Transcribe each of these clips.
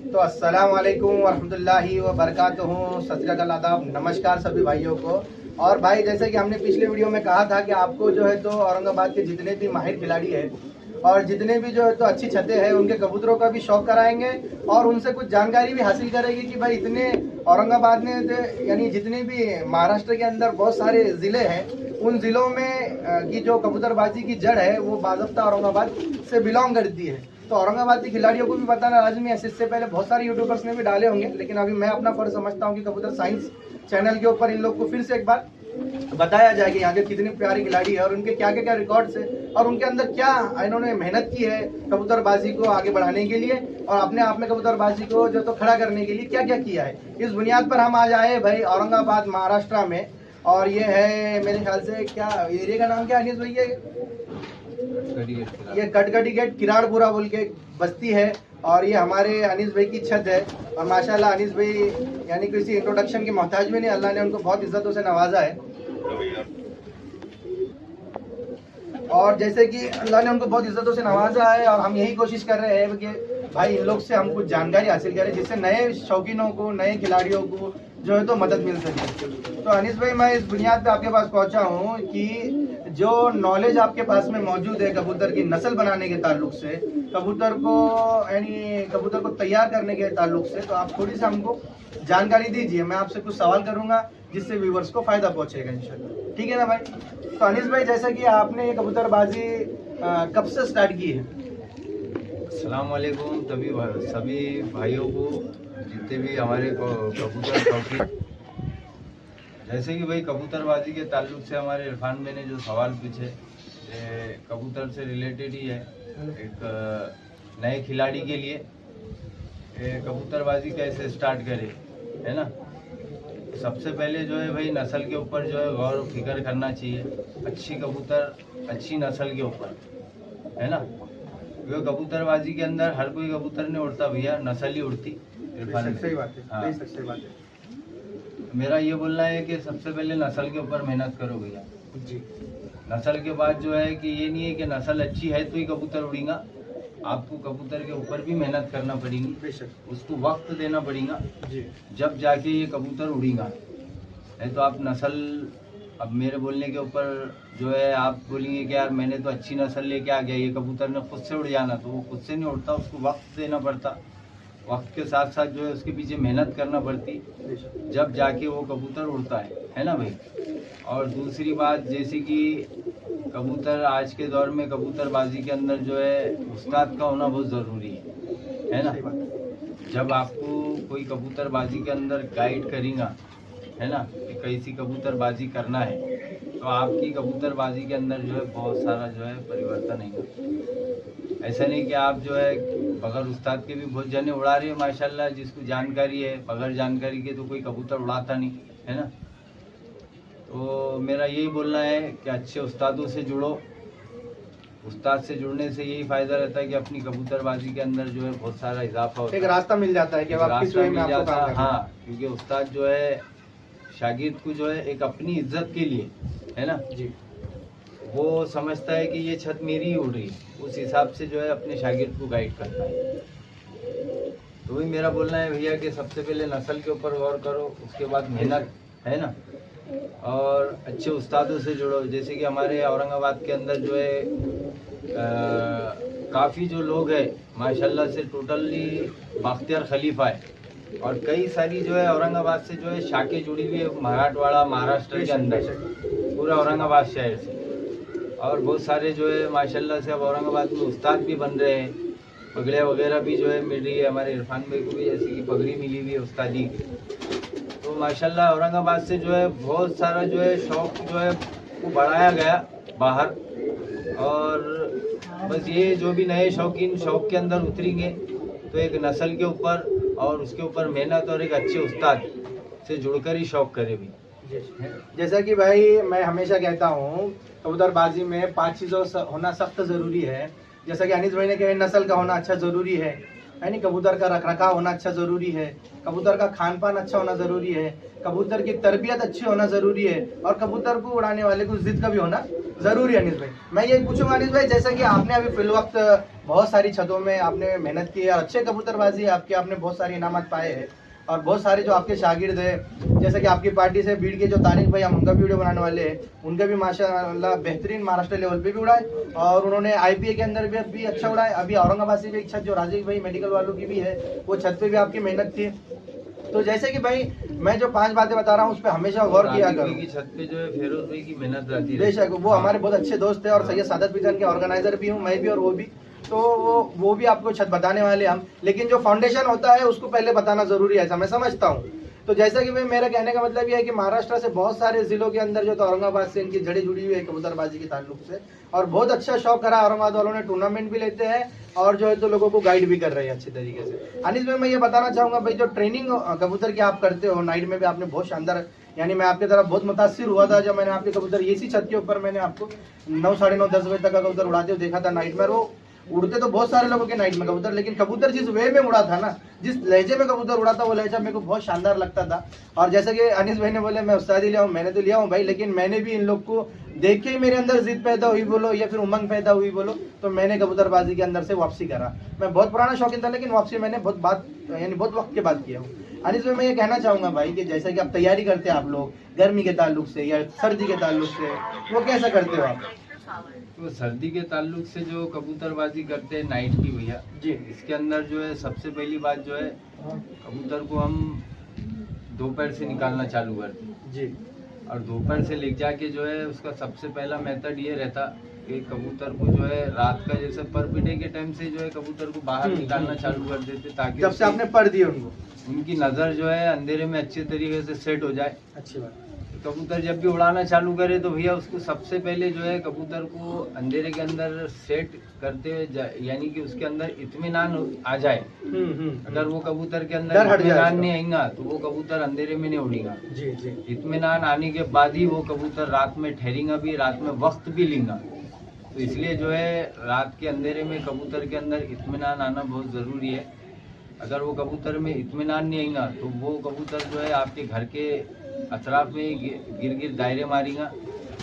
तो अस्सलाम वालेकुम वरहमतुल्लाहि व बरकातुहू। सत श्री अकाल, आदाब, नमस्कार सभी भाइयों को। और भाई, जैसे कि हमने पिछले वीडियो में कहा था कि आपको जो है तो औरंगाबाद के जितने भी माहिर खिलाड़ी हैं और जितने भी जो है तो अच्छी छतें हैं उनके कबूतरों का भी शौक कराएंगे और उनसे कुछ जानकारी भी हासिल करेंगे कि भाई इतने औरंगाबाद में यानी जितने भी महाराष्ट्र के अंदर बहुत सारे ज़िले हैं उन ज़िलों में की जो कबूतरबाजी की जड़ है वो बाज़ाब्ता औरंगाबाद से बिलोंग करती है। तो औरंगाबाद के खिलाड़ियों को भी बताना लाजमी है। इससे पहले बहुत सारे यूट्यूबर्स ने भी डाले होंगे, लेकिन अभी मैं अपना फर्ज समझता हूँ कि कबूतर साइंस चैनल के ऊपर इन लोग को फिर से एक बार बताया जाए कि यहाँ के कितने प्यारे खिलाड़ी है और उनके क्या क्या रिकॉर्ड्स है और उनके अंदर क्या इन्होंने मेहनत की है कबूतरबाजी को आगे बढ़ाने के लिए और अपने आप में कबूतरबाजी को जो तो खड़ा करने के लिए क्या क्या किया है। इस बुनियाद पर हम आज आए भाई औरंगाबाद महाराष्ट्र में। और ये है मेरे ख्याल से, क्या एरिया का नाम क्या अनीस भैया? ये कटगटी गेट किराड़पुरा बोल के बस्ती है और ये हमारे अनीस भाई की छत है। और माशाल्लाह अनीस भाई यानी किसी इंट्रोडक्शन के मोहताज भी नहीं, अल्लाह ने उनको बहुत इज्जतों से नवाजा है। और जैसे कि अल्लाह ने उनको बहुत इज्जतों से नवाजा है और हम यही कोशिश कर रहे हैं कि भाई इन लोग से हम कुछ जानकारी हासिल करें जिससे नए शौकीनों को, नए खिलाड़ियों को जो है तो मदद मिल सके। तो अनीस भाई, मैं इस बुनियाद पे आपके पास पहुंचा हूं कि जो नॉलेज आपके पास में मौजूद है कबूतर की नस्ल बनाने के ताल्लुक से, कबूतर को यानी कबूतर को तैयार करने के ताल्लुक से, तो आप थोड़ी सी हमको जानकारी दीजिए। मैं आपसे कुछ सवाल करूंगा जिससे व्यूवर्स को फायदा पहुंचेगा इंशाल्लाह। ठीक है ना भाई? तो अनीस भाई, जैसा कि आपने ये कबूतरबाजी कब से स्टार्ट की है? अस्सलाम वालेकुम सभी भाइयों को, जितने भी हमारे कबूतर शौकीन। जैसे कि भाई कबूतरबाजी के ताल्लुक से हमारे इरफान भाई ने जो सवाल पूछे, कबूतर से रिलेटेड ही है। एक नए खिलाड़ी के लिए कबूतरबाजी कैसे स्टार्ट करे, है ना। सबसे पहले जो है भाई नस्ल के ऊपर जो है गौर फिक्र करना चाहिए। अच्छी कबूतर, अच्छी नस्ल के ऊपर, है ना। वो कबूतरबाजी के अंदर हर कोई कबूतर नहीं उड़ता भैया, नस्ल ही उड़ती। सही बात है। हाँ। सही बात है। मेरा ये बोलना है कि सबसे पहले नस्ल के ऊपर मेहनत करो भैया जी। नस्ल के बाद जो है कि ये नहीं है कि नस्ल अच्छी है तो ही कबूतर उड़ेगा। आपको कबूतर के ऊपर भी मेहनत करना पड़ेगी, बेशक उसको वक्त देना पड़ेगा, जी। जब जाके ये कबूतर उड़ेगा। नहीं तो आप नस्ल, अब मेरे बोलने के ऊपर जो है आप बोलेंगे कि यार मैंने तो अच्छी नस्ल लेके आ गया, ये कबूतर ने खुद से उड़ जाना, तो वो खुद से नहीं उड़ता, उसको वक्त देना पड़ता। वक्त के साथ साथ जो है उसके पीछे मेहनत करना पड़ती, जब जाके वो कबूतर उड़ता है ना भाई। और दूसरी बात, जैसे कि कबूतर आज के दौर में कबूतरबाजी के अंदर जो है उस्ताद का होना बहुत ज़रूरी है ना। जब आपको कोई कबूतरबाजी के अंदर गाइड करेगा, है ना, कि कैसी कबूतरबाजी करना है, तो आपकी कबूतरबाजी के अंदर जो है बहुत सारा जो है परिवर्तन आएगा। ऐसा नहीं कि आप जो है बगैर उस्ताद के भी बहुत जने उड़ा रहे हैं माशाल्लाह, जिसको जानकारी है। बगैर जानकारी के तो कोई कबूतर उड़ाता नहीं, है ना। तो मेरा यही बोलना है कि अच्छे उस्तादों से जुड़ो। उस्ताद से जुड़ने से यही फायदा रहता है कि अपनी कबूतरबाजी के अंदर जो है बहुत सारा इजाफा होता है, एक रास्ता मिल जाता है कि आप किस वे में आपको काम करना है। हाँ, क्योंकि उस्ताद जो है शागिर्द को जो है एक अपनी इज्जत के लिए, है ना जी, वो समझता है कि ये छत मेरी ही उड़ रही है, उस हिसाब से जो है अपने शागिर्द को गाइड करता है। तो वही मेरा बोलना है भैया कि सबसे पहले नस्ल के ऊपर गौर करो, उसके बाद मेहनत, है ना, और अच्छे उस्तादों से जुड़ो। जैसे कि हमारे औरंगाबाद के अंदर जो है काफ़ी जो लोग हैं माशाल्लाह से टोटली बाख्तियार खलीफा है, और कई सारी जो है औरंगाबाद से जो है शाखें जुड़ी हुई है मराठवाड़ा, महाराष्ट्र के अंदर, पूरा औरंगाबाद शहर से। और बहुत सारे जो है माशाल्लाह से अब औरंगाबाद में उस्ताद भी बन रहे हैं, पगड़ियाँ वगैरह भी जो है मिल रही है। हमारे इरफान भाई को भी जैसे कि पगड़ी मिली हुई है उस्तादी की। तो माशाल्लाह औरंगाबाद से जो है बहुत सारा जो है शौक़ जो है वो बढ़ाया गया बाहर। और बस ये जो भी नए शौकीन शौक़ के अंदर उतरेंगे तो एक नस्ल के ऊपर और उसके ऊपर मेहनत और एक अच्छे उस्ताद से जुड़कर ही शौक़ करे भी। जैसा कि भाई मैं हमेशा कहता हूँ कबूतरबाजी में 5 चीज़ों होना सख्त ज़रूरी है। जैसा कि अनीस भाई ने कहा, नस्ल का होना अच्छा ज़रूरी है, यानी कबूतर का रखरखाव होना अच्छा ज़रूरी है, कबूतर का खान पान अच्छा होना ज़रूरी है, कबूतर की तरबियत अच्छी होना ज़रूरी है, और कबूतर को उड़ाने वाले को जिद का भी होना जरूरी अनिस भाई। मैं ये पूछूंगा अनिस भाई, जैसा कि आपने अभी फिल वक्त बहुत सारी छतों में आपने मेहनत की है, अच्छे कबूतरबाजी आपके, आपने बहुत सारे इनामत पाए हैं, और बहुत सारे जो आपके शागिर्द हैं, जैसे कि आपकी पार्टी से बीड़ के जो तारिक भाई, हम उनका भी वीडियो बनाने वाले हैं, उनके भी माशाल्लाह बेहतरीन महाराष्ट्र लेवल पे भी उड़ाए, और उन्होंने IPA के अंदर भी अच्छा उड़ाए। अभी औरंगाबाद से भी एक छत जो राजीव भाई मेडिकल वालों की भी है, वो छत पे भी आपकी मेहनत थी। तो जैसे कि भाई मैं जो 5 बातें बता रहा हूँ उस पर हमेशा गौर किया करो। की छत पे जो है फेरोज भाई की मेहनत रहती है, बेशक वो हमारे बहुत अच्छे दोस्त है, और सैयद सादत बिजान के ऑर्गेनाइजर भी हूँ मैं भी और वो भी, तो वो भी आपको छत बताने वाले हम, लेकिन जो फाउंडेशन होता है उसको पहले बताना जरूरी है, ऐसा मैं समझता हूँ। तो जैसा कि भाई मेरा कहने का मतलब ये है कि महाराष्ट्र से बहुत सारे जिलों के अंदर जो तो औरंगाबाद से इनकी जड़ी जुड़ी हुई है कबूतरबाजी के ताल्लुक से, और बहुत अच्छा शौक करा औरंगाबाद वालों ने, टूर्नामेंट भी लेते हैं और जो है तो लोगों को गाइड भी कर रहे हैं अच्छे तरीके से। अनिस भाई मैं ये बताना चाहूंगा भाई, जो ट्रेनिंग कबूतर की आप करते हो नाइट में भी, आपने बहुत शानदार, यानी मैं आपकी तरफ बहुत मुतासिर हुआ था जब मैंने आपके कबूतर इसी छत के ऊपर मैंने आपको 9, साढ़े 9, 10 बजे तक का कबूतर उड़ाते हुए देखा था नाइट में। वो उड़ते तो बहुत सारे लोगों के नाइट में कबूतर, लेकिन कबूतर जिस वे में उड़ा था ना, जिस लहजे में कबूतर उड़ा था, वो लहजा मेरे को बहुत शानदार लगता था। और जैसे कि अनिस भाई ने बोले मैं उस्तादी लिया हूँ, मैंने तो लिया हूँ भाई, लेकिन मैंने भी इन लोग को देख के ही मेरे अंदर जिद पैदा हुई बोलो, या फिर उमंग पैदा हुई बोलो, तो मैंने कबूतरबाजी के अंदर से वापसी करा। मैं बहुत पुराना शौकीन था, लेकिन वापसी मैंने बहुत वक्त के बाद किया हूँ। अनिस भाई मैं ये कहना चाहूंगा भाई कि जैसे कि आप तैयारी करते हैं आप लोग गर्मी के ताल्लुक से या सर्दी के ताल्लुक से, वो कैसा करते हो आप? तो सर्दी के ताल्लुक से जो कबूतरबाजी करते हैं नाइट की भैया जी, इसके अंदर जो है सबसे पहली बात जो है कबूतर को हम दोपहर से निकालना चालू करते हैं जी, और दोपहर से ले जाके जो है उसका सबसे पहला मेथड ये रहता कि कबूतर को जो है रात का जैसे पर बिडे के टाइम से जो है कबूतर को बाहर निकालना चालू कर देते, ताकि जब से आपने पढ़ दिए उनको, उनकी नज़र जो है अंधेरे में अच्छे तरीके से सेट हो जाए। अच्छी बात। कबूतर जब भी उड़ाना चालू करे तो भैया उसको सबसे पहले जो है कबूतर को अंधेरे के अंदर सेट करते हुए यानी कि उसके अंदर इत्मीनान आ जाए। अगर वो कबूतर के अंदर इत्मीनान नहीं आएगा तो वो कबूतर अंधेरे में नहीं उड़ेगा। जी जी, इत्मीनान आने के बाद ही वो कबूतर रात में ठहरेगा भी, रात में वक्त भी लेगा। तो इसलिए जो है रात के अंधेरे में कबूतर के अंदर इत्मीनान आना बहुत ज़रूरी है। अगर वो कबूतर में इत्मीनान नहीं आएगा तो वो कबूतर जो है आपके घर के अतराफ में गिर दायरे मारेगा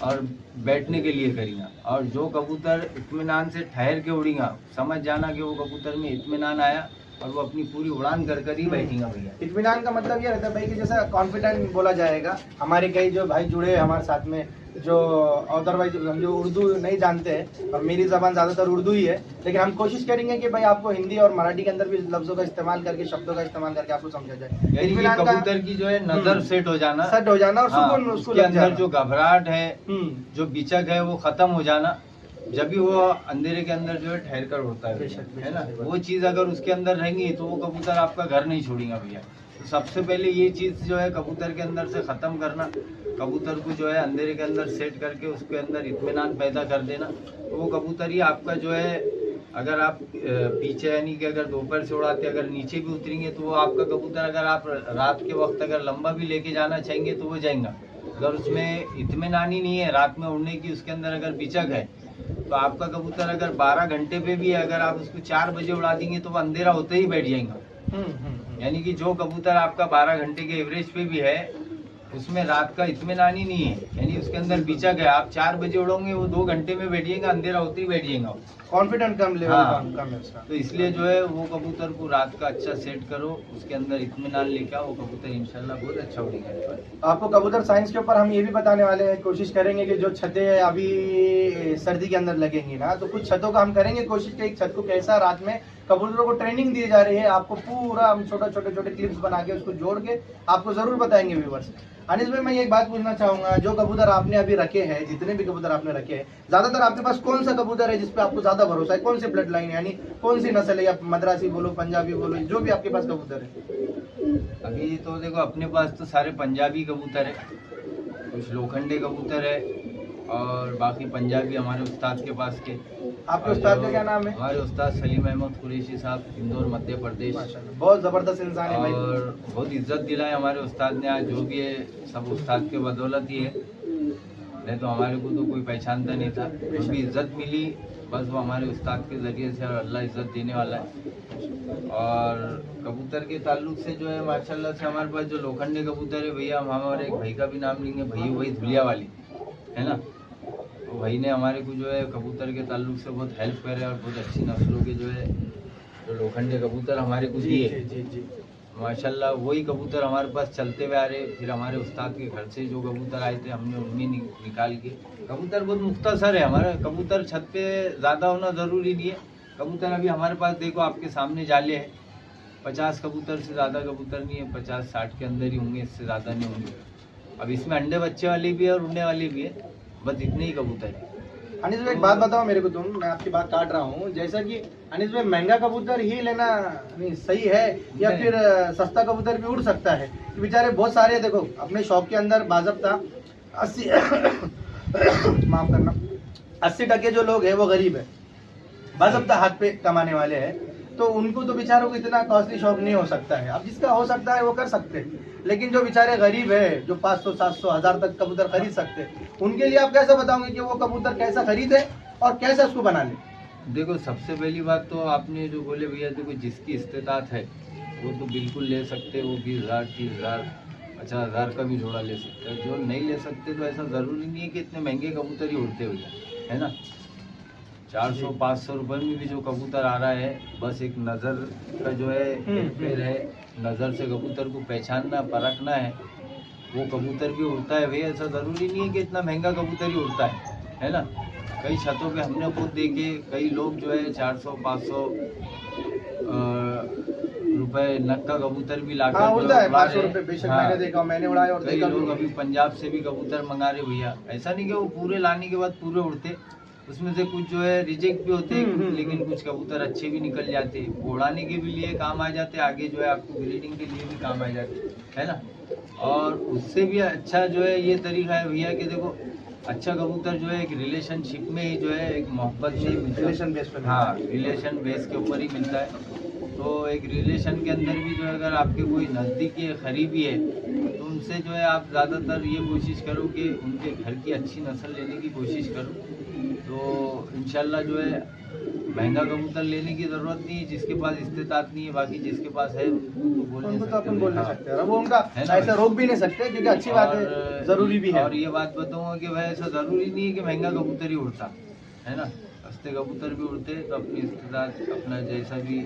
और बैठने के लिए करेगा, और जो कबूतर इत्मीनान से ठहर के उड़ेगा समझ जाना कि वो कबूतर में इत्मीनान आया और वो अपनी पूरी उड़ान कर ही बैठेगा भैया। इत्मीनान का मतलब ये रहता है भाई कि जैसा कॉन्फिडेंट बोला जाएगा। हमारे कई जो भाई जुड़े हैं हमारे साथ में, जो अदरवाइज हम जो उर्दू नहीं जानते हैं, और मेरी ज़बान ज़्यादातर उर्दू ही है, लेकिन हम कोशिश करेंगे कि भाई आपको हिंदी और मराठी के अंदर भी लफ्ज़ों का इस्तेमाल करके, शब्दों का इस्तेमाल करके आपको समझा जाए। इत्मीनान कबूतर की जो है नजर सेट हो जाना और सुकून उसको उसके अंदर जो घबराहट है, जो बिचक है वो खत्म हो जाना, जब भी वो अंधेरे के अंदर जो है ठहर कर उड़ता है ना, वो चीज़ अगर उसके अंदर रहेंगी तो वो कबूतर आपका घर नहीं छोड़ेगा भैया। तो सबसे पहले ये चीज़ जो है कबूतर के अंदर से ख़त्म करना, कबूतर को जो है अंधेरे के अंदर सेट करके उसके अंदर इत्मीनान पैदा कर देना, तो वो कबूतर ही आपका जो है, अगर आप पीछे यानी कि अगर दोपहर से उड़ाते अगर नीचे भी उतरेंगे तो वो आपका कबूतर, अगर आप रात के वक्त अगर लंबा भी लेके जाना चाहेंगे तो वो जाएगा। अगर उसमें इत्मीनान ही नहीं है रात में उड़ने की, उसके अंदर अगर बिचक है, तो आपका कबूतर अगर 12 घंटे पे भी है, अगर आप उसको 4 बजे उड़ा देंगे तो वो अंधेरा होते ही बैठ जाएगा। यानी कि जो कबूतर आपका 12 घंटे के एवरेज पे भी है उसमें रात का इत्मीनान ही नहीं है, यानी उसके अंदर बिचक है, आप 4 बजे उड़ोगे वो 2 घंटे में बैठिएगा, अंधेरा होते ही बैठ जाएगा, कॉन्फिडेंट कम लेवल कम है उसका। तो इसलिए जो है वो कबूतर को रात का अच्छा सेट करो, उसके अंदर इत्मीनान लेके आओ, वो कबूतर इंशाल्लाह बहुत अच्छा उड़ेगा। आपको कबूतर साइंस के ऊपर हम ये भी बताने वाले हैं, कोशिश करेंगे कि जो छतें अभी सर्दी के अंदर लगेंगी ना, तो कुछ छतों का हम करेंगे कोशिश कि एक छत को कैसा रात में कबूतरों को ट्रेनिंग दी जा रही है, आपको पूरा हम छोटे क्लिप्स बना के उसको जोड़ के आपको जरूर बताएंगे व्यूअर्स। अनिस भाई मैं एक बात पूछना चाहूंगा, जो कबूतर आपने अभी रखे हैं, जितने भी कबूतर आपने रखे हैं, ज्यादातर आपके पास कौन सा कबूतर है जिसपे आपको ज्यादा भरोसा है, कौन सी ब्लड लाइन है, यानी कौन सी नस्ल है, या मद्रासी बोलो, पंजाबी बोलो, जो भी आपके पास कबूतर है? अभी तो देखो अपने पास तो सारे पंजाबी कबूतर है, कुछ लोखंडे कबूतर है और बाकी पंजाबी हमारे उस्ताद के पास के। आपके उस्ताद का क्या नाम है? हमारे उस्ताद सलीम अहमद कुरैशी साहब, इंदौर मध्य प्रदेश। बहुत जबरदस्त इंसान है भाई, और बहुत इज्जत दिलाए हमारे उस्ताद ने, आज जो भी है सब उस्ताद के बदौलत ही है, नहीं तो हमारे को तो कोई पहचानता नहीं था, जो भी इज्जत मिली बस वो हमारे उस्ताद के ज़रिए से, और अल्लाह इज्जत देने वाला है। और कबूतर के ताल्लुक से जो है माशाल्लाह से हमारे पास जो लोखंडे कबूतर है भैया, हम हमारे एक भाई का भी नाम लेंगे, भाई धुलिया वाली है ना, तो भाई ने हमारे को जो है कबूतर के ताल्लुक से बहुत हेल्प करे और बहुत अच्छी नस्लों के जो है जो लोखंडे कबूतर हमारे को दिए। जी। माशाल्लाह वही कबूतर हमारे पास चलते हुए आ रहे। फिर हमारे उस्ताद के घर से जो कबूतर आए थे हमने उनमें निकाल के कबूतर बहुत मुख्तसर है हमारा। कबूतर छत पे ज़्यादा होना ज़रूरी नहीं है। कबूतर अभी हमारे पास देखो आपके सामने जाले हैं, 50 कबूतर से ज़्यादा कबूतर नहीं है, 50-60 के अंदर ही होंगे, इससे ज़्यादा नहीं होंगे। अब इसमें अंडे बच्चे वाले भी है और उड़ने वाले भी है, बस इतने ही कबूतर है। अनिस भाई एक बात बताओ मेरे को, मैं आपकी बात काट रहा हूँ, जैसा कि अनिस भाई महंगा कबूतर ही लेना नहीं सही है या फिर सस्ता कबूतर भी उड़ सकता है? कि बेचारे बहुत सारे देखो अपने शॉप के अंदर बाज़ाब्ता 80 माफ करना 80% जो लोग हैं वो गरीब है, बाज़ाब्ता हाथ पे कमाने वाले हैं, तो उनको तो बेचारों को इतना कॉस्टली शौक नहीं हो सकता है। अब जिसका हो सकता है वो कर सकते हैं, लेकिन जो बेचारे गरीब है जो 500, 700, 1000 तक कबूतर खरीद सकते हैं, उनके लिए आप कैसे बताओगे कि वो कबूतर कैसा खरीदे और कैसे उसको बना ले? देखो सबसे पहली बात तो आपने जो बोले भैया, देखो जिसकी इस्तेतात है वो तो बिल्कुल ले सकते हैं। वो 20,000, 30,000, 50,000 का भी जोड़ा ले सकते हैं। जो नहीं ले सकते तो ऐसा ज़रूरी नहीं है कि इतने महंगे कबूतर ही उड़ते हुए, है ना। 400-500 रुपये में भी जो कबूतर आ रहा है, बस एक नज़र का जो है फेर है, नज़र से कबूतर को पहचानना परखना है, वो कबूतर भी उड़ता है भैया। ऐसा ज़रूरी नहीं है कि इतना महंगा कबूतर ही उड़ता है ना। कई छतों पे हमने खुद देखे, कई लोग जो है 400-500 रुपए नग का कबूतर भी ला कर उड़ता है। 500 रुपये बेशक मैंने देखा, मैंने उड़ाया। और कई लोग अभी पंजाब से भी कबूतर मंगा रहे भैया। ऐसा नहीं कि वो पूरे लाने के बाद पूरे उड़ते, उसमें से कुछ जो है रिजेक्ट भी होते हैं, लेकिन कुछ कबूतर अच्छे भी निकल जाते हैं, उड़ाने के भी लिए काम आ जाते हैं, आगे जो है आपको ब्रीडिंग के लिए भी काम आ जाते है ना। और उससे भी अच्छा जो है ये तरीका है भैया कि देखो अच्छा कबूतर जो है एक रिलेशनशिप में ही जो है एक मोहब्बत से रिलेशन बेस पे, हाँ रिलेशन बेस के ऊपर ही मिलता है। तो एक रिलेशन के अंदर भी जो है अगर आपके कोई नज़दीकी करीबी है तो उनसे जो है आप ज़्यादातर ये कोशिश करो कि उनके घर की अच्छी नस्ल लेने की कोशिश करो। तो इंशाल्लाह जो है महंगा कबूतर लेने की ज़रूरत नहीं है। जिसके पास इस्तेतात नहीं है, बाकी जिसके पास है उनको तो अपन बोल नहीं सकते, वो उनका है ऐसा रोक भी नहीं सकते, क्योंकि अच्छी बात है, ज़रूरी भी है। और ये बात बताऊंगा कि भाई ऐसा ज़रूरी नहीं है कि महंगा कबूतर ही उड़ता है ना। सस्ते कबूतर भी उड़ते, तो अपनी इस्तेतात अपना जैसा भी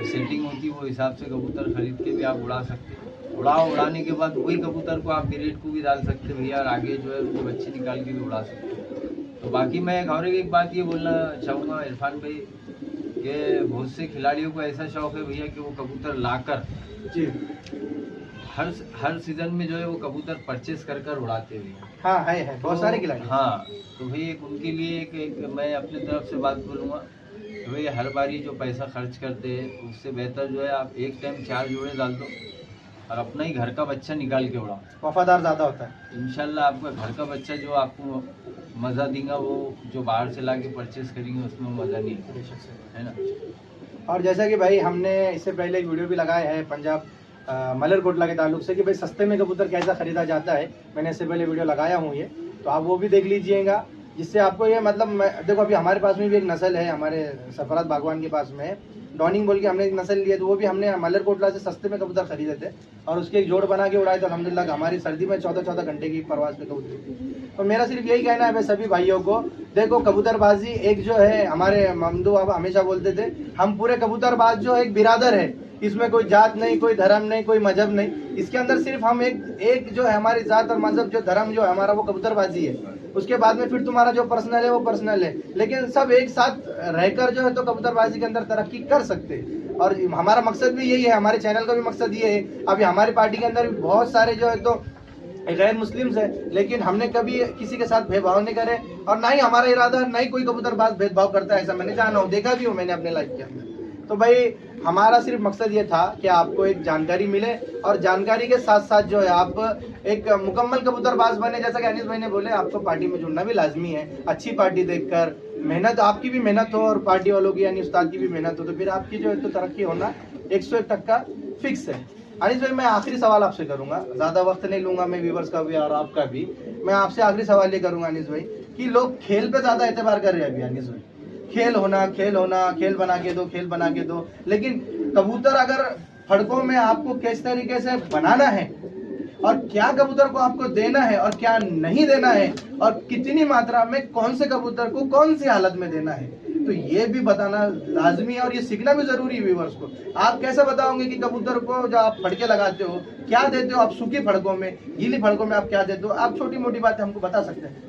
सेटिंग होती वो हिसाब से कबूतर खरीद के भी आप उड़ा सकते। उड़ाने के बाद वही कबूतर को आप ग्रेड को भी डाल सकते भैया, और आगे जो है उनके बच्चे निकाल के भी उड़ा सकते। तो बाकी मैं और एक बात ये बोलना चाहूँगा इरफान भाई कि बहुत से खिलाड़ियों को ऐसा शौक है भैया कि वो कबूतर लाकर जी हर सीजन में जो है वो कबूतर परचेस कर उड़ाते हुए। हाँ है बहुत सारे खिलाड़ी। हाँ तो भाई उनके लिए एक मैं अपनी तरफ से बात बोलूँगा कि भाई हर बारी जो पैसा खर्च करते हैं उससे बेहतर जो है आप एक टाइम 4 जोड़े डाल दो और अपना ही घर का बच्चा निकाल के उड़ाओ। वफादार ज़्यादा होता है इंशाल्लाह आपका घर का बच्चा जो आपको मज़ा देगा, वो जो बाहर से ला के परचेस करेंगे उसमें मज़ा नहीं है ना। और जैसा कि भाई हमने इससे पहले एक वीडियो भी लगाया है पंजाब मलरकोटला के ताल्लुक से कि भाई सस्ते में कबूतर कैसा खरीदा जाता है, मैंने इससे पहले वीडियो लगाया हूँ ये, तो आप वो भी देख लीजिएगा, जिससे आपको ये मतलब देखो अभी हमारे पास में भी एक नस्ल है, हमारे सफरात बागवान के पास में डॉनिंग बोल के हमने एक नस्ल लिया, तो वो भी हमने मलरकोटला से सस्ते में कबूतर खरीदे थे और उसके एक जोड़ बना के उड़ाए, तो अल्हम्दुलिल्लाह हमारी सर्दी में 14-14 घंटे की परवाज पे कबूतर थी। तो मेरा सिर्फ यही कहना है भाई सभी भाइयों को, देखो कबूतरबाजी एक जो है, हमारे ममदू बाबा हमेशा बोलते थे हम पूरे कबूतरबाज जो एक बिरादर है, इसमें कोई जात नहीं, कोई धर्म नहीं, कोई मजहब नहीं, इसके अंदर सिर्फ हम एक जो है हमारी जात और मजहब जो धर्म जो है हमारा वो कबूतरबाजी है। उसके बाद में फिर तुम्हारा जो पर्सनल है वो पर्सनल है, लेकिन सब एक साथ रहकर जो है तो कबूतरबाजी के अंदर तरक्की कर सकते हैं। और हमारा मकसद भी यही है, हमारे चैनल का भी मकसद ये है। अभी हमारी पार्टी के अंदर भी बहुत सारे जो है तो गैर मुस्लिम्स है, लेकिन हमने कभी किसी के साथ भेदभाव नहीं करे और ना ही हमारा इरादा, ना ही कोई कबूतरबाज भेदभाव करता है, ऐसा मैंने जाना हो, देखा भी हूँ मैंने अपने लाइफ के अंदर। तो भाई हमारा सिर्फ मकसद ये था कि आपको एक जानकारी मिले और जानकारी के साथ साथ जो है आप एक मुकम्मल कबूतरबाज बने। जैसा कि अनीस भाई ने बोले, आपको पार्टी में जुड़ना भी लाजमी है, अच्छी पार्टी देखकर, मेहनत आपकी भी मेहनत हो और पार्टी वालों की यानी उस्ताद की भी मेहनत हो, तो फिर आपकी जो है तो तरक्की होना 101 का फिक्स है। अनीस भाई मैं आखिरी सवाल आपसे करूंगा, ज्यादा वक्त नहीं लूंगा मैं, व्यूवर्स का भी और आपका भी। मैं आपसे आखिरी सवाल ये करूंगा अनीस भाई कि लोग खेल पे ज्यादा एतबार कर रहे हैं अभी अनीस भाई, खेल होना, खेल बना के दो, लेकिन कबूतर अगर फड़कों में आपको किस तरीके से बनाना है और क्या कबूतर को आपको देना है और क्या नहीं देना है, और कितनी मात्रा में कौन से कबूतर को कौन सी हालत में देना है, तो ये भी बताना लाजमी है और ये सीखना भी जरूरी है व्यूअर्स को। आप कैसे बताओगे कि कबूतर को जो आप फड़के लगाते हो क्या देते हो, आप सूखी फड़कों में, गीली फड़कों में आप क्या देते हो, आप छोटी मोटी बातें हमको बता सकते हैं।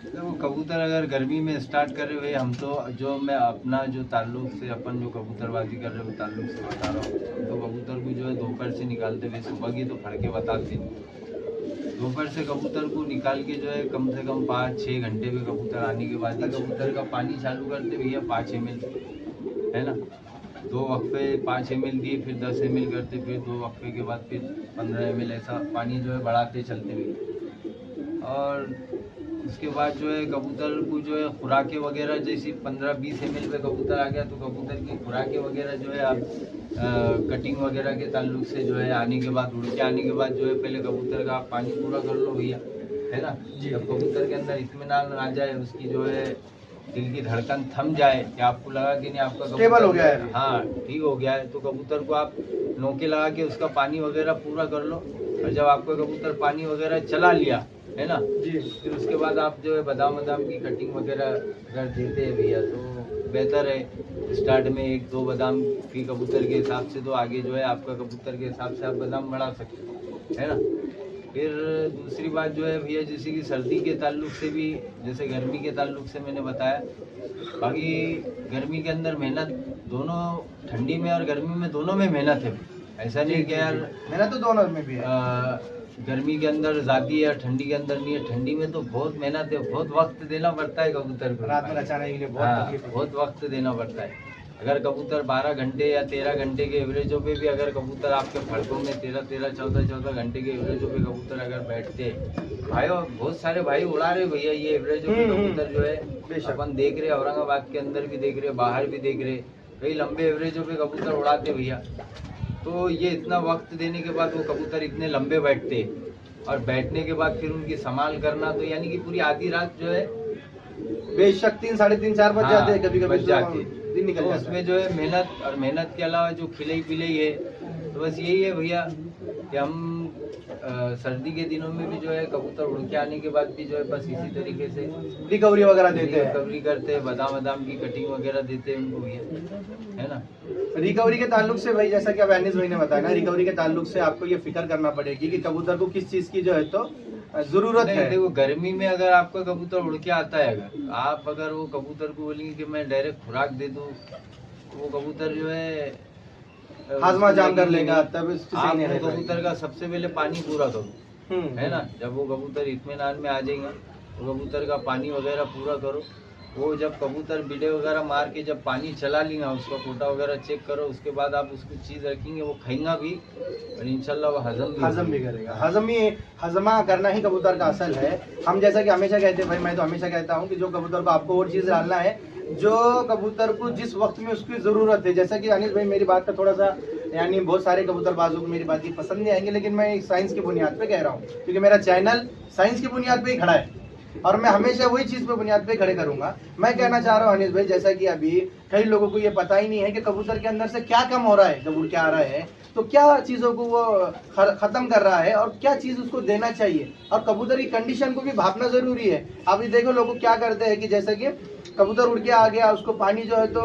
देखो कबूतर अगर गर्मी में स्टार्ट कर रहे हुए, हम तो जो मैं अपना जो ताल्लुक से अपन जो कबूतरबाजी कर रहे हो ताल्लुक से बता रहा हूँ, तो कबूतर को जो है दोपहर से निकालते हुए सुबह की तो फड़के बताते हैं। दोपहर से कबूतर को निकाल के जो है कम से कम 5-6 घंटे में कबूतर आने के बाद ही कबूतर का पानी चालू करते भैया 5 ml, है ना। 2 वक्फे 5 ml दिए, फिर 10 ml करते, फिर 2 वक्फे के बाद फिर 15 ml, ऐसा पानी जो है बढ़ाते चलते हुए। और उसके बाद जो है कबूतर को जो है खुराकें वगैरह जैसी 15-20 ml पे कबूतर आ गया तो कबूतर की खुराकें वगैरह जो है आप कटिंग वगैरह के ताल्लुक से जो है आने के बाद, उड़ के आने के बाद जो है पहले कबूतर का आप पानी पूरा कर लो भैया, है ना। जब कबूतर के अंदर इत्मीनान आ जाए, उसकी जो है दिल की धड़कन थम जाए कि आपको लगा कि नहीं आपका स्टेबल हो गया है, हाँ ठीक हो गया है, तो कबूतर को आप नोके लगा के उसका पानी वगैरह पूरा कर लो। और जब आपका कबूतर पानी वगैरह चला लिया, है ना जी, फिर उसके बाद आप जो है बादाम की कटिंग वगैरह अगर देते हैं भैया तो बेहतर है। स्टार्ट में 1-2 बादाम की कबूतर के हिसाब से, तो आगे जो है आपका कबूतर के हिसाब से आप बादाम बढ़ा सकते हो, है ना। फिर दूसरी बात जो है भैया, जैसे कि सर्दी के ताल्लुक से भी, जैसे गर्मी के ताल्लुक से मैंने बताया, बाकी गर्मी के अंदर मेहनत दोनों, ठंडी में और गर्मी में दोनों में मेहनत है। ऐसा नहीं कि यार मेहनत तो दोनों में भी है, गर्मी के अंदर ज़्यादा है और ठंडी के अंदर नहीं है। ठंडी में तो बहुत मेहनत है, बहुत वक्त देना पड़ता है कबूतर को, रात में नचाने के लिए बहुत वक्त देना पड़ता है। अगर कबूतर 12 घंटे या 13 घंटे के एवरेजों पे भी अगर कबूतर आपके फड़कों में 13-13, 14-14 घंटे के एवरेजों पे कबूतर अगर बैठते भाई, बहुत सारे भाई उड़ा रहे भैया ये एवरेजों पे कबूतर जो है अपन देख रहे, औरंगाबाद के अंदर भी देख रहे, बाहर भी देख रहे, कई लंबे एवरेजों पे कबूतर उड़ाते भैया। तो ये इतना वक्त देने के बाद वो कबूतर इतने लंबे बैठते, और बैठने के बाद फिर उनकी संभाल करना, तो यानी कि पूरी आधी रात जो है बेशक 3, 3:30, 4 बज जाते हैं, कभी कभी बज जाते दिन निकल तो जाता उसमें जो है मेहनत, और मेहनत के अलावा जो खिलाई पिलाई है, तो बस यही है भैया कि हम सर्दी के दिनों में भी जो है कबूतर उड़ के आने के बाद भी जो है बस इसी तरीके से रिकवरी वगैरह देते हैं, रिकवरी करते हैं, बादाम की कटिंग वगैरह देते हैं उनको भैया, है ना। रिकवरी के ताल्लुक से भाई, जैसा कि अब अनीस भाई ने बताया ना, रिकवरी के ताल्लुक से आपको ये फिक्र करना पड़ेगी कि कबूतर को किस चीज की जो है तो जरूरत है। देखो गर्मी में अगर आपका कबूतर उड़ के आता है, अगर आप अगर वो कबूतर को बोलेंगे कि मैं डायरेक्ट खुराक दे दूं, वो कबूतर जो है हाजमा जाम कर लेगा, तब आप कबूतर का सबसे पहले पानी पूरा करो, है ना। जब वो कबूतर इत्मीनान में आ जाएगा तो कबूतर का पानी वगैरह पूरा करो। वो जब कबूतर बिडे वगैरह मार के जब पानी चला लेगा, उसका कोटा वगैरह चेक करो, उसके बाद आप उसको चीज़ रखेंगे, वो खाएंगा भी और इंशाल्लाह वो हजम भी करेगा। हजमा करना ही कबूतर का असल है। हम जैसा कि हमेशा कहते हैं भाई, मैं तो हमेशा कहता हूँ कि जो कबूतर को आपको और चीज़ डालना है, जो कबूतर को जिस वक्त में उसकी ज़रूरत है। जैसा कि अनिल भाई मेरी बात का थोड़ा सा, यानी बहुत सारे कबूतरबाजों को मेरी बात की पसंद नहीं आएंगे, लेकिन मैं साइंस की बुनियाद पे कह रहा हूँ, क्योंकि मेरा चैनल साइंस की बुनियाद पे ही खड़ा है और मैं हमेशा वही चीज पे बुनियाद पे खड़े करूंगा। मैं कहना चाह रहा हूँ अनिल भाई, जैसा कि अभी कई लोगों को ये पता ही नहीं है कि कबूतर के अंदर से क्या कम हो रहा है जब उड़ के आ रहा है, तो क्या चीजों को वो खत्म कर रहा है और क्या चीज उसको देना चाहिए, और कबूतर की कंडीशन को भी भापना जरूरी है। अभी देखो लोग क्या करते हैं कि जैसे कि कबूतर उड़ के आ गया, उसको पानी जो है तो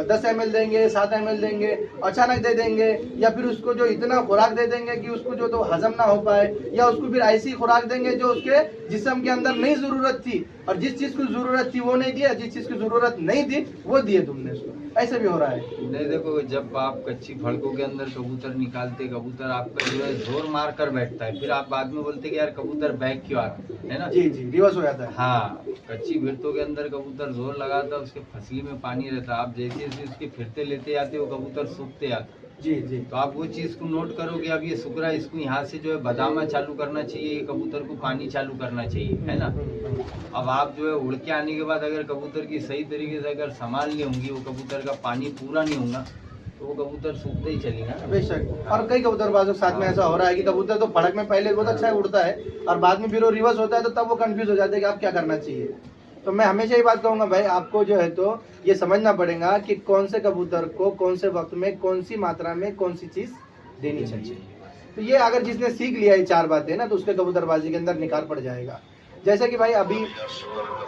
10 ml देंगे, 7 ml देंगे, अचानक दे देंगे, या फिर उसको जो इतना खुराक दे देंगे कि उसको जो तो हजम ना हो पाए, या उसको फिर ऐसी खुराक देंगे जो उसके जिस्म के अंदर नहीं जरूरत थी, और जिस चीज की जरूरत थी वो नहीं दिया, जिस चीज की जरूरत नहीं थी वो दिए तुमने उसको। ऐसे भी हो रहा है। नहीं देखो, जब आप कच्ची फड़कों के अंदर कबूतर निकालते, कबूतर आपका जो है जोर मार कर बैठता है, फिर आप बाद में बोलते कि यार कबूतर बैक क्यों आ रहा है ना। जी रिवर्स हो जाता है। हाँ, कच्ची भिड़तों के अंदर कबूतर जोर लगाता है, उसके फसली में पानी रहता है, आप जैसे जैसे उसके फिरते लेते जाते वो कबूतर सूखते आते। जी तो आप वो चीज को नोट करोगे, अब ये सूख रहा है, इसको यहाँ से जो है बदामा चालू करना चाहिए, ये कबूतर को पानी चालू करना चाहिए, है ना। अब आप जो है उड़ के आने के बाद अगर कबूतर की सही तरीके से अगर संभाल नहीं होंगी, वो कबूतर का पानी पूरा नहीं होगा, तो वो कबूतर सूखते ही चलेगा बेशक। और कई कबूतरबाजों के साथ में ऐसा हो रहा है कि कबूतर तो फड़क में पहले बहुत अच्छा उड़ता है और बाद में फिर वो रिवर्स होता है, तो तब वो कंफ्यूज हो जाते हैं कि आप क्या करना चाहिए। तो मैं हमेशा ये बात कहूंगा भाई, आपको जो है तो ये समझना पड़ेगा कि कौन से कबूतर को कौन से वक्त में कौन सी मात्रा में कौन सी चीज देनी चाहिए। तो ये अगर जिसने सीख लिया ये 4 बातें ना, तो उसके कबूतरबाजी के अंदर निखार पड़ जाएगा। जैसे कि भाई अभी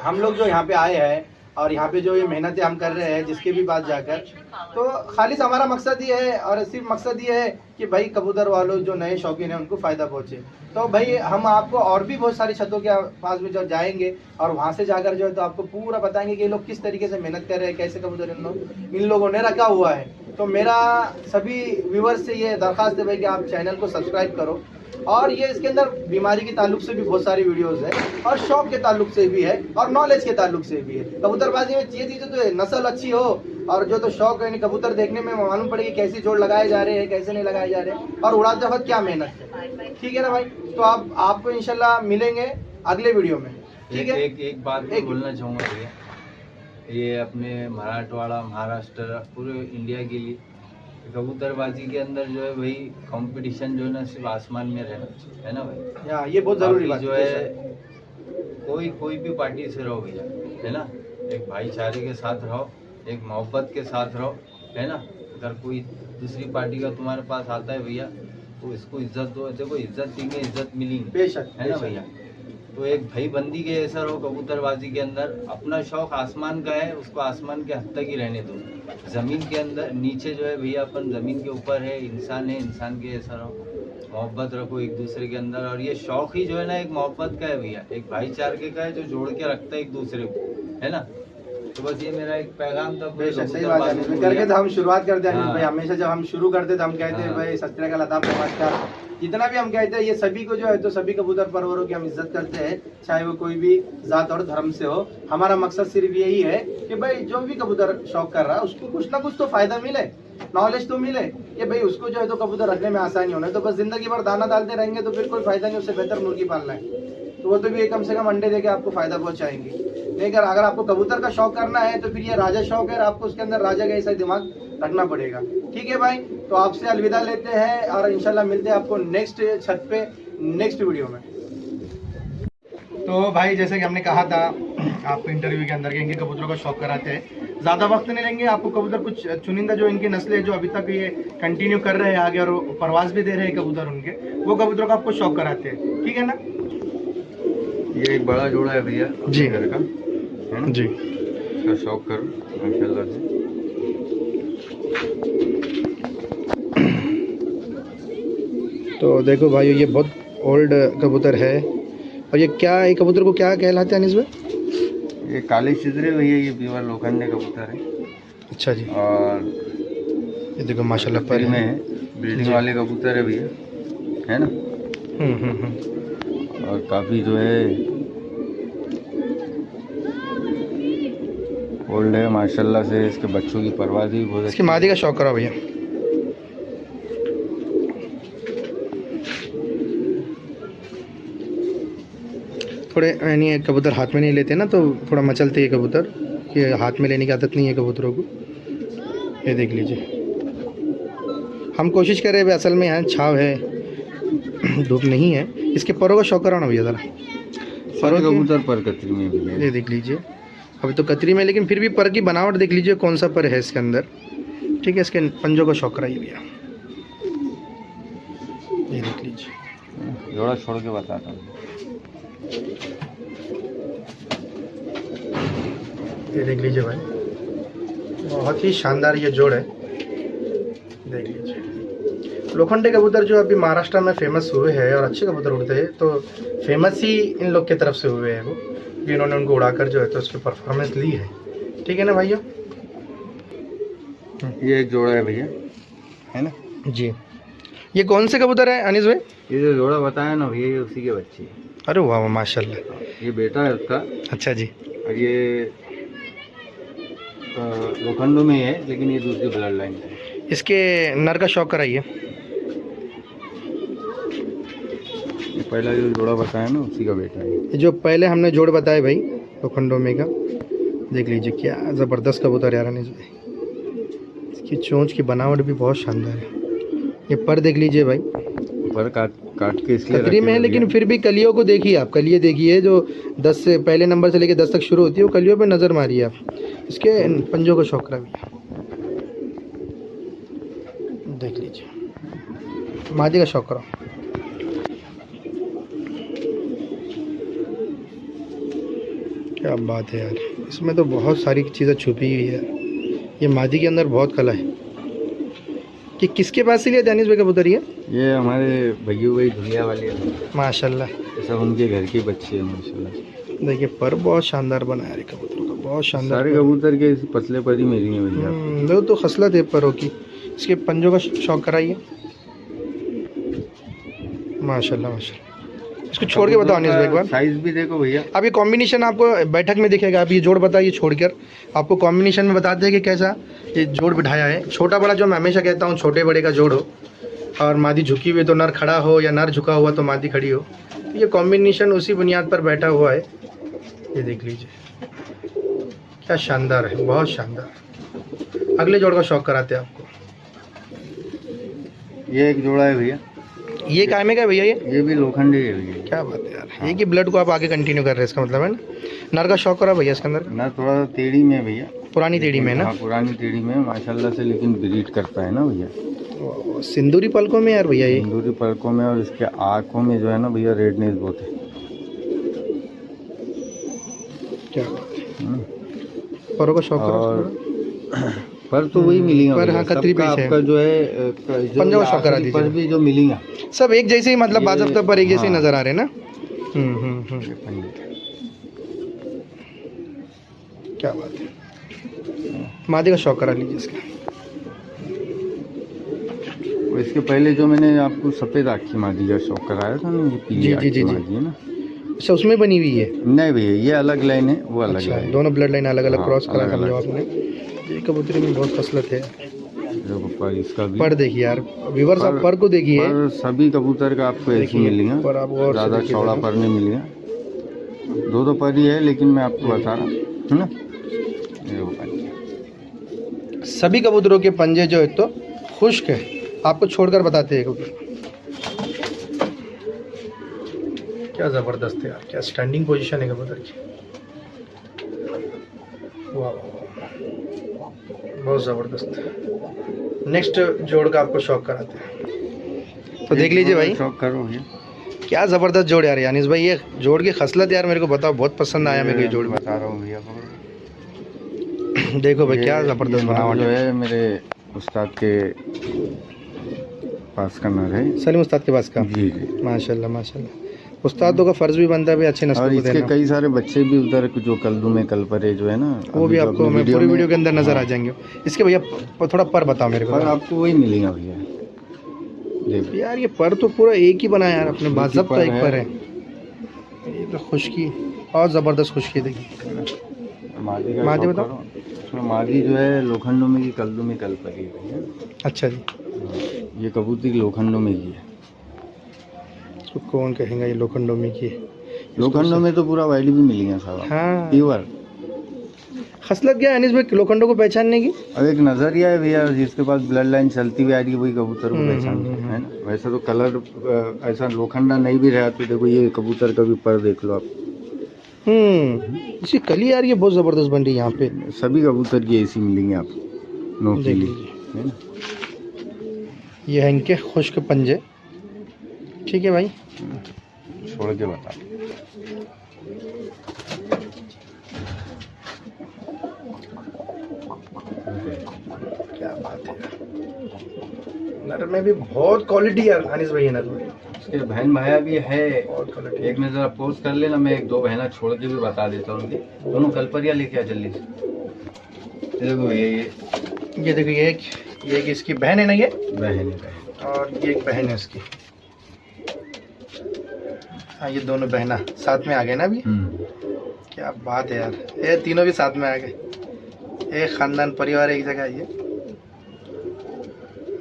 हम लोग जो यहाँ पे आए हैं और यहाँ पे जो ये मेहनतें हम कर रहे हैं जिसके भी पास जाकर, तो खालिस हमारा मकसद ये है और सिर्फ मकसद ये है कि भाई कबूतर वालों जो नए शौकीन हैं उनको फ़ायदा पहुँचे। तो भाई हम आपको और भी बहुत सारी छतों के पास में जो जाएंगे और वहाँ से जाकर जो है तो आपको पूरा बताएंगे कि ये लोग किस तरीके से मेहनत कर रहे हैं, कैसे कबूतर इन लोगों ने रखा हुआ है। तो मेरा सभी व्यूवर्स से ये दरख्वास्त है भाई कि आप चैनल को सब्सक्राइब करो, और ये इसके अंदर बीमारी के ताल्लुक से भी बहुत सारी वीडियोस है और शौक के ताल्लुक से भी है और नॉलेज के ताल्लुक से भी है। कबूतरबाजी में ये चीज़ें तो नस्ल अच्छी हो और जो तो शौक है, कबूतर देखने में मालूम पड़ेगी कैसी जोड़ लगाए जा रहे हैं, कैसे नहीं लगाए जा रहे हैं, और उड़ाते वक्त क्या मेहनत है। ठीक है ना भाई? तो आपको इंशाल्लाह मिलेंगे अगले वीडियो में। ठीक है। एक बात बोलना चाहूँगा भैया, ये अपने मराठवाड़ा, महाराष्ट्र, पूरे इंडिया के लिए कबूतरबाजी के अंदर जो है भाई कंपटीशन जो है ना सिर्फ आसमान में रहना, है ना भाई? हाँ, ये बहुत जरूरी बात जो है। कोई भी पार्टी से रहो भैया, है ना, एक भाईचारे के साथ रहो, एक मोहब्बत के साथ रहो, है ना। अगर कोई दूसरी पार्टी का तुम्हारे पास आता है भैया तो इसको इज्जत दो। देखो इज्जत देंगे, इज्जत मिलेगी, बेशक, है ना भैया। तो एक भाई बंदी के ऐसा रहो कबूतरबाजी के अंदर। अपना शौक आसमान का है, उसको आसमान के हद तक ही रहने दो। ज़मीन के अंदर नीचे जो है भैया अपन ज़मीन के ऊपर है, इंसान है, इंसान के ऐसा रहो, मोहब्बत रखो एक दूसरे के अंदर। और ये शौक ही जो है ना एक मोहब्बत का है भैया, एक भाईचारे का है जो जोड़ के रखता है एक दूसरे को, है ना। तो बस ये मेरा एक पैगाम था। सही बात है। करके तो हम शुरुआत करते हैं भाई, हमेशा जब हम शुरू करते तो हम कहते हैं भाई सत श्री अकाल, आदाब, नमस्कार, जितना भी हम कहते हैं ये सभी को जो है तो सभी कबूतर परवरों की हम इज्जत करते हैं, चाहे वो कोई भी जात और धर्म से हो। हमारा मकसद सिर्फ यही है कि भाई जो भी कबूतर शौक कर रहा है उसको कुछ ना कुछ तो फायदा मिले, नॉलेज तो मिले, कि भाई उसको जो है तो कबूतर रखने में आसानी होना है। तो बस जिंदगी भर दाना डालते रहेंगे तो फिर कोई फायदा नहीं, उससे बेहतर मुर्गी पालना है। तो वो तो भी कम से कम अंडे देके आपको फायदा पहुंचाएंगे। लेकिन अगर आपको कबूतर का शौक करना है तो फिर ये राजा शौक है, आपको उसके अंदर राजा का ऐसा दिमाग रखना पड़ेगा। ठीक है भाई, तो आपसे अलविदा लेते हैं और इंशाल्लाह मिलते हैं आपको नेक्स्ट छत पे नेक्स्ट वीडियो में। तो भाई जैसे कि हमने कहा था आपको इंटरव्यू के अंदर के इनके कबूतरों का शौक कराते हैं, ज़्यादा वक्त नहीं लेंगे। आपको कबूतर कुछ चुनिंदा जो इनकी नस्लें जो अभी तक ये कंटिन्यू कर रहे हैं आगे और परवाज भी दे रहे हैं कबूतर उनके, वो कबूतरों का आपको शौक कराते हैं। ठीक है ना? ये एक बड़ा जोड़ा है भैया जी, घर का, है ना जी, इसका शौक करो माशाल्लाह से। तो देखो भाई ये बहुत ओल्ड कबूतर है। और ये क्या, ये कबूतर को क्या कहलाते हैं इसमें? ये काले चिदरे भैया, ये प्योर लोखंडे कबूतर है। अच्छा जी। और ये देखो माशाल्लाह पर में है, ब्रीडिंग वाले कबूतर है भैया, है ना। और काफ़ी जो है ओल्ड है माशाल्लाह से। इसके बच्चों की परवाज़ भी बहुत, इसकी मादी का शौक करो भैया। थोड़े यानी कबूतर हाथ में नहीं लेते ना, तो थोड़ा मचलते हैं कबूतर, ये हाथ में लेने की आदत नहीं है कबूतरों को। ये देख लीजिए, हम कोशिश कर रहे हैं, असल में यहाँ छाव है, धूप नहीं है। इसके परों का शौक कराना भैया ज़रा। पर कबूतर पर कतरी में भी है, ये देख लीजिए। अभी तो कतरी में, लेकिन फिर भी पर की बनावट देख लीजिए कौन सा पर है इसके अंदर। ठीक है, इसके पंजों का शौक कराइए भैया। ये देख लीजिए, जोड़ा छोड़ के बताता हूँ। ये देख लीजिए भाई, बहुत ही शानदार ये जोड़ है। देख लीजिए, लोखंडे कबूतर जो अभी महाराष्ट्र में फेमस हुए हैं और अच्छे कबूतर उड़ते हैं, तो फेमस ही इन लोग की तरफ से हुए हैं वो, कि इन्होंने उनको उड़ाकर जो है तो उसकी परफॉर्मेंस ली है। ठीक है ना भैया? ये एक जोड़ा है भैया, है ना जी। ये कौन से कबूतर है अनीस भाई? ये जो जोड़ा बताया ना भैया, ये उसी के बच्चे हैं। अरे वाह माशाल्लाह। ये बेटा है उसका। अच्छा जी। और ये लोखंडों में है, लेकिन ये दूसरी ब्लड लाइन है। इसके नर का शौक कराइए। ये पहला जो जोड़ा बताया ना उसी का बेटा है। ये जो पहले हमने जोड़ बताए भाई लोखंडों में का, देख लीजिए क्या ज़बरदस्त कबूतर यार अनीस भाई। इसकी चोंच की बनावट भी बहुत शानदार है। ये पर देख लीजिए भाई, पर काट के इसलिए कतरी में है, लेकिन फिर भी कलियों को देखिए आप। कलिये देखिए जो 10 से पहले नंबर से लेकर 10 तक शुरू होती है, वो कलियों पे नज़र मारिए आप। इसके पंजों का शौक रहा भैया, देख लीजिए। मादी का शौक करो। क्या बात है यार, इसमें तो बहुत सारी चीज़ें छुपी हुई है। ये मादी के अंदर बहुत कला है। कि किसके पास से लिया दानिश भाई कबूतर ये हमारे भैया भाई धुलिया वाले माशाल्लाह, सब उनके घर के बच्चे हैं माशाल्लाह। देखिए पर बहुत शानदार बनाया है कबूतरों का, बहुत शानदार। सारे कबूतर के पतले पर ही मेरी हैं भैया। देखो तो खसलत है परों की। इसके पंजों का शौक कराइए। माशाल्लाह माशाल्लाह। इसको छोड़ के बताओ अनिस भाई एक बार। साइज भी देखो भैया। अब ये कॉम्बिनेशन आपको बैठक में दिखेगा। आप ये जोड़ बताइए छोड़कर, आपको कॉम्बिनेशन में बताते हैं कि कैसा ये जोड़ बिठाया है। छोटा बड़ा जो मैं हमेशा कहता हूँ, छोटे बड़े का जोड़ हो और मादी झुकी हुई तो नर खड़ा हो, या नर झुका हुआ तो मादी खड़ी हो। ये कॉम्बिनेशन उसी बुनियाद पर बैठा हुआ है। ये देख लीजिए क्या शानदार है, बहुत शानदार। अगले जोड़ का शौक कराते हैं आपको। ये एक जोड़ा है भैया। ये काय में का भैया? ये भी लोखंडी है भैया। क्या बात है यार। हाँ। ये कि ब्लड को आप आगे कंटिन्यू कर रहे हैं, इसका मतलब है ना। नर का शौक करा भैया इसके अंदर? नर थोड़ा टेढ़ी में है भैया। पुरानी टेढ़ी में ना? हाँ, पुरानी टेढ़ी में माशाल्लाह से, लेकिन ब्रीड करता है ना भैया। सिंदूरी पलकों में यार भैया, ये सिंदूरी पलकों में, और इसके आँखों में जो है ना भैया रेडनेस बहुत है। क्या बात है। परों का शौक करो। पर तो वही मिलेगा पर हाँ, कतरी पीस है आपका जो है पंजा का शौक करा दीजिए। पर भी जो मिलेगा सब एक जैसे ही, मतलब बाज़ाब्ता पर एक जैसे ही नजर आ रहे हैं ना। क्या बात है। मादी का शौक करा लीजिए इसका। इसके पहले जो मैंने आपको सफ़ेद आँखी मादी का शौक कराया था ना, ये पीली आँखी मादी है ना। अच्छा, उसमें बनी हुई है? नहीं भैया, ये अलग लाइन है, वो अलग अच्छा, लाइन। दोनों ब्लड लाइन अलग अलग हाँ, क्रॉस करा समझो आपने। ये कबूतरी में बहुत खसलत है। इसका भी पर देखिए यार व्यूअर्स, आप पर को देखिए। पर सभी कबूतर का आपको ऐसे मिलेगा, पर आप और ज़्यादा चौड़ा पर नहीं मिलेगा। दो पर ही है, लेकिन मैं आपको बता रहा हूँ ना। सभी कबूतरों के पंजे जो है तो खुश्क है, आपको छोड़कर बताते हैं कबूतर। क्या ज़बरदस्त है यार, क्या स्टैंडिंग पोजीशन है कबूतर की। वाह बहुत ज़बरदस्त। नेक्स्ट जोड़ का आपको शौक कराते हैं, तो देख लीजिए भाई। शौक करो भैया। क्या ज़बरदस्त जोड़ यार यानिस भाई। ये जोड़ की खसलत यार मेरे को बताओ, बहुत पसंद आया मेरे को ये जोड़। बता रहा हूँ भैया। देखो भाई क्या ज़बरदस्त बनावट जो है। मेरे उस्ताद के पास का नर है, सलीम उस्ताद के पास का। जी जी माशाल्लाह माशाल्लाह। उस्तादों का फ़र्ज़ भी बनता है भी अच्छे नस्ल और को इसके देना। कई सारे बच्चे भी उधर जो कल्दू में कल परे जो है ना, वो भी आपको मैं पूरी वीडियो के अंदर नज़र आ जाएंगे। इसके भैया थोड़ा पर बताओ मेरे को। पर आपको वही मिलेगा भैया। यार ये पर तो पूरा एक ही बना यार अपने, बाज़ाब्ता एक पर है। ये तो खुशकी और ज़बरदस्त खुशकी। देखिए मादी बताओ। उसमें मादी जो है लोखंडों में की, कल्दू में कल परी है। अच्छा जी, ये कबूतरी लोखंडों में की है। तो कौन कहेगा ये लोखंडों में की? लोखंडों में तो पूरा वाइड भी मिलेगा साहब। हाँ, प्योर। खसलत क्या है अनिस भाई लोखंडों को पहचानने की? अब एक नजरिया है भैया, जिसके पास ब्लड लाइन चलती हुई आ रही है, वही कबूतर को पहचानते है ना। वैसे तो कलर ऐसा लोखंडा नहीं भी रहा, तो देखो ये कबूतर का भी पर देख लो आप। इसकी कली यार ये बहुत ज़बरदस्त बन रही है यहाँ पे। सभी कबूतर की ऐसी मिलेंगे आप, नोकीली है ना। ये है इनके खुश्क पंजे। ठीक है भाई, छोड़ के बता। क्या बात है। नर में भी बहुत क्वालिटी है अनिस भाई, नर में। इसके बहन भाया भी है बहुत क्वालिटी। एक में जरा पोस्ट कर लेना, मैं एक दो बहना छोड़ के भी बता देता हूँ उनके। दोनों कलपरिया लेके आ जल्दी से। देखो ये देखो ये एक इसकी बहन है ना, ये बहन है, और ये एक बहन है इसकी। हाँ, ये दोनों बहना साथ में आ गए ना अभी। क्या बात है यार, ये तीनों भी साथ में आ गए। एक खानदान परिवार एक जगह। ये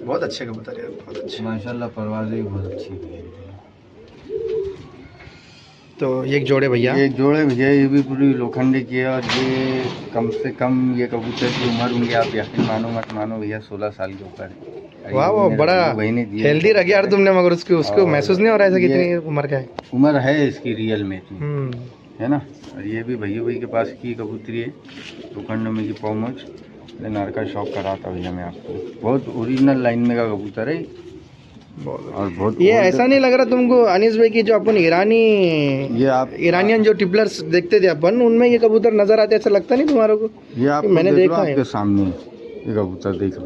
बहुत अच्छे कबूतर यार, बहुत अच्छे माशाल्लाह। परवाज़ें भी बहुत अच्छी है। तो ये एक जोड़े भैया, ये जोड़े भैया, ये भी पूरी लोखंडे की है। और ये कम से कम ये कबूतर की उम्र होंगे, आप यकीन मानो मत मानो भैया, 16 साल के ऊपर है। वाह वाह, बड़ा हेल्दी रख यार तुमने। मगर उसको महसूस नहीं हो रहा है कितनी उम्र का है? उम्र है इसकी रियल में इतनी, है ना। और ये भी भैया भाई के पास की कबूतरी है, लोखंड में की पौमोज। नर का शौक कराता भैया मैं आपको। बहुत ओरिजिनल लाइन में का कबूतर है। और बहुत ये ऐसा नहीं लग रहा तुमको अनीस भाई की जो अपन ये आप ईरानियन जो टिपलर्स देखते थे अपन, उनमें ये कबूतर नजर आते, ऐसा लगता नहीं तुम्हारे को? ये आप मैंने देखा है आपके सामने ये कबूतर देखो।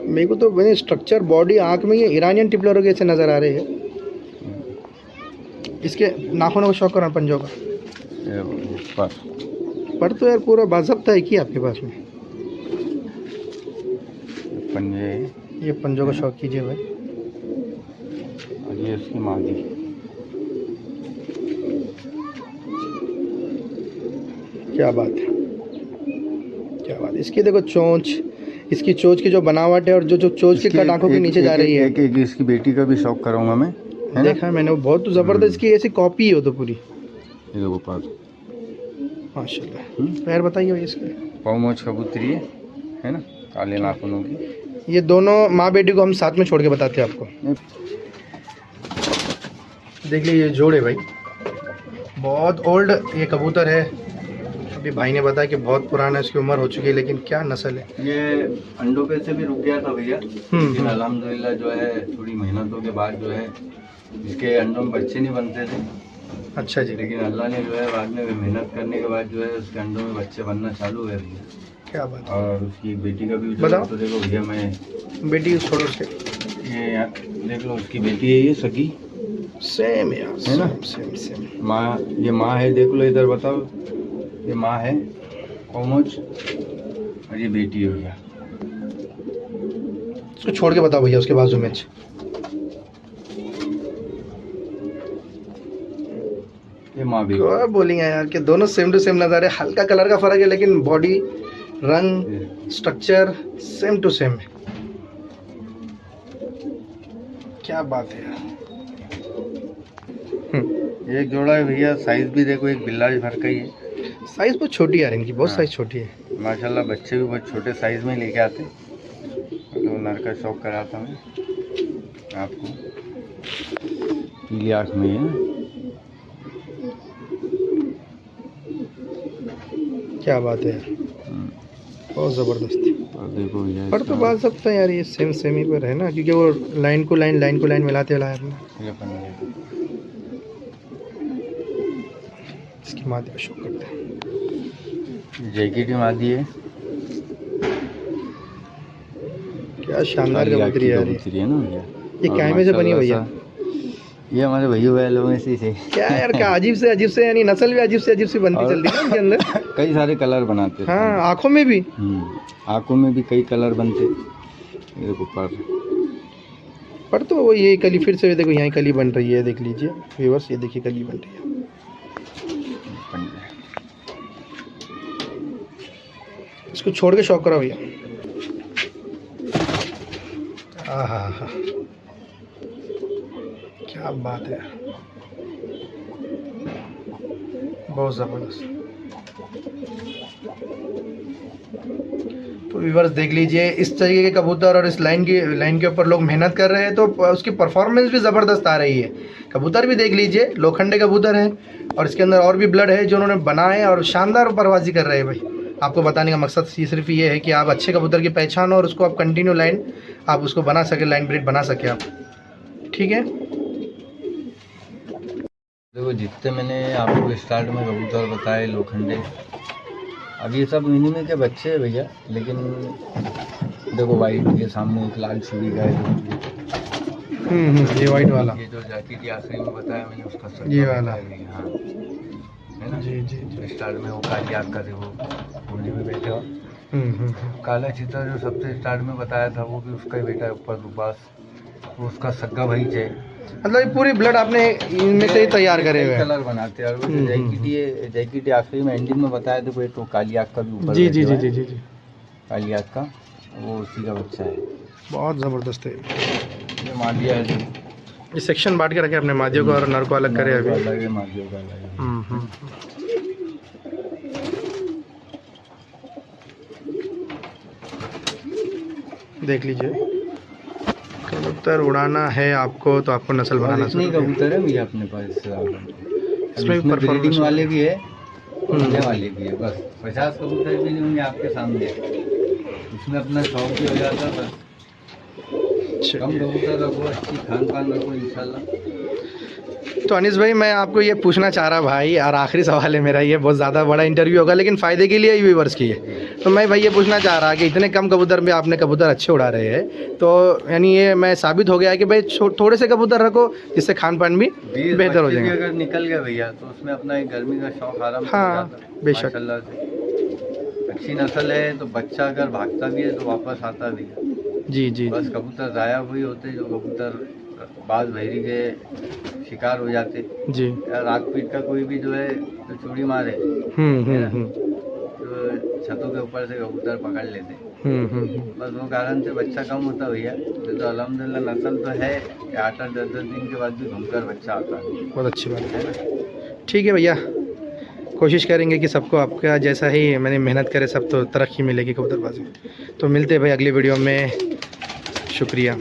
मेरे को तो स्ट्रक्चर, बॉडी, आंख में ये ईरानियन टिपलरों के ऐसे नजर आ रहे हैं। इसके नाखूनों को शौक करो, पंजों का पर तो यार पूरा बाज़ाब्ता है कि आपके पास में पंजे, ये पंजों का शौक कीजिए भाई। और ये उसकी मादी। क्या बात है, क्या बात है। इसकी देखो चोंच, इसकी चोंच की जो बनावट है और जो चोंच की कट आंखों के नीचे जा रही है। एक इसकी बेटी का भी शौक कराऊंगा मैं, देखा है मैंने, वो बहुत ज़बरदस्त की ऐसी कॉपी है वो तो पूरी। ये देखो पास माशाल्लाह। पैर बताइए भाई इसके। पाउमोच कबूतरी है ना, काले नाखूनों की। ये दोनों माँ बेटी को हम साथ में छोड़ के बताते हैं आपको। देख लीजिए, जोड़े भाई, बहुत ओल्ड ये कबूतर है। अभी भाई ने बताया कि बहुत पुराना इसकी उम्र हो चुकी है, लेकिन क्या नस्ल है। ये अंडों पे से भी रुक गया था भैया, लेकिन अल्हम्दुलिल्लाह जो है थोड़ी मेहनतों के बाद जो है इसके अंडों में बच्चे नहीं बनते थे। अच्छा जी। लेकिन अल्लाह ने जो है बाद में मेहनत करने के बाद जो है उसके अंडों में बच्चे बनना चालू है भैया। क्या बात। और उसकी बेटी का भी बताओ। तो देखो भैया, मैं बेटी छोड़ो उसके, ये यहाँ देख लो, उसकी बेटी है ये सगी, सेम यार, है ना? सेम। माँ, ये माँ है, देख लो इधर, बताओ, ये माँ है पाउमोच और ये बेटी हो गया। उसको छोड़ के बताओ भैया उसके बाजू में। ये माँ भी। क्या बोलेंगे यार कि दोनों सेम टू सेम नज़ारे, हल्का कलर का फर्क है लेकिन बॉडी, रंग, स्ट्रक्चर सेम टू सेम है। क्या बात है यार। एक जोड़ा है भैया, साइज भी देखो, एक बिल्लाज भर का ही है। साइज बहुत छोटी है यार इनकी, बहुत हाँ। साइज छोटी है माशाल्लाह। बच्चे भी बहुत छोटे साइज में लेके आते, तो नर का शौक कराता मैं आपको। पीली आँख में है। क्या बात है यार, बहुत ज़बरदस्त। और देखो भैया, पर तो बात सकता है यार, ये सेम ही पर है ना, क्योंकि वो लाइन को लाइन मिलाते हुए अपना। इसकी मादी का शौक करते हैं। जैकेटी मादी है। क्या शानदार कबूतरी है यार है ना भैया। ये कायमे से बनी है भैया। ये हमारे भैया वालों में से क्या यार, क्या अजीब से यानी नस्ल भी अजीब से बनती चलती है इनके अंदर। कई सारे कलर बनाते। हाँ, आँखों में भी। आँखों में भी कई कलर बनते। ये देखो पर तो वो ये कली फिर से देखो, यहाँ कली बन रही है, देख लीजिए व्यूअर्स, ये देखिए कली बन रही है। इसको छोड़ के शौक करो भैया। हाँ, क्या बात है, बहुत ज़बरदस्त। तो व्यूअर्स देख लीजिए, इस तरीके के कबूतर और इस लाइन के ऊपर लोग मेहनत कर रहे हैं, तो उसकी परफॉर्मेंस भी ज़बरदस्त आ रही है। कबूतर भी देख लीजिए, लोखंडे कबूतर है और इसके अंदर और भी ब्लड है जो उन्होंने बनाए और शानदार परवाजी कर रहे हैं भाई। आपको बताने का मकसद सिर्फ ये है कि आप अच्छे कबूतर की पहचान और उसको आप कंटिन्यू लाइन आप उसको बना सके, लाइन ब्रीड बना सके आप। ठीक है, देखो जितने मैंने आपको स्टार्ट में कबूतर बताए लोखंडे, अब ये सब मिनिमे के बच्चे हैं भैया। लेकिन देखो वाइट के सामने एक लाल छुरी का है, ये वाइट वाला, ये जो जैकेट आखिरी में बताया मैंने उसका सब ये वाला। हाँ है ना। जी। स्टार्ट में वो काली आग का देखो पूर्णी में बैठे हो। काला चिता जो सबसे स्टार्ट में बताया था वो भी उसका ही बेटा है ऊपर दुपास, वो उसका सग्गा भाई है। मतलब ये पूरी ब्लड आपने इनमें से ही तैयार करे हुए हैं। कलर बनाते हैं। और वो जैकेट आखिरी में एंडिंग में बताया था वो तो काली आग का भी ऊपर जी। काली आग का, वो उसी का बच्चा है। बहुत ज़बरदस्त है। ये मादिया है, ये सेक्शन बांट के रखे अपने मादियों को और नर को अलग करे अभी। अलग है, मादियों का अलग है। देख लीजिए, कबूतर उड़ाना है आपको तो आपको नस्ल बनाना चाहिए। कबूतर है भैया अपने पास, इसमें ब्रीडिंग वाले भी है, उड़ने वाले भी है। बस 50 कबूतर भी नहीं होंगे आपके सामने, इसमें अपना शौक भी हो जाता है। बस कम कबूतर रखो, अच्छी खान पान रखो इंशाल्लाह। तो अनीस भाई मैं आपको ये पूछना चाह रहा भाई, और आखिरी सवाल है मेरा, ये बहुत ज़्यादा बड़ा इंटरव्यू होगा लेकिन फ़ायदे के लिए व्यूअर्स की है। तो मैं भाई ये पूछना चाह रहा कि इतने कम कबूतर में आपने कबूतर अच्छे उड़ा रहे हैं, तो यानी ये मैं साबित हो गया है कि भाई थोड़े से कबूतर रखो जिससे खान पान भी बेहतर हो जाएगा। अगर निकल गया भैया तो उसमें अपना एक गर्मी का शौक आराम से हाँ, हो जाता है। बेशक। माशाल्लाह से अच्छी नस्ल है तो बच्चा अगर भागता भी है तो वापस आता भी है। जी जी बस कबूतर गायब हुई होते जो कबूतर बाज भैरी के शिकार हो जाते। जी। या रात पीट का कोई भी जो है तो चूड़ी मारे तो छतों के ऊपर से कबूतर पकड़ लेते। बस वो कारण से बच्चा कम होता भैया। तो अल्हम्दुलिल्लाह नस्ल तो है, 8-8 10-10 दिन के बाद भी घूमकर बच्चा आता है। बहुत अच्छी बात है। ठीक है भैया, कोशिश करेंगे कि सबको आपका जैसा ही मैंने मेहनत करे सब तो तरक्की मिलेगी कबूतरबाजी। तो मिलते हैं भाई अगली वीडियो में, शुक्रिया।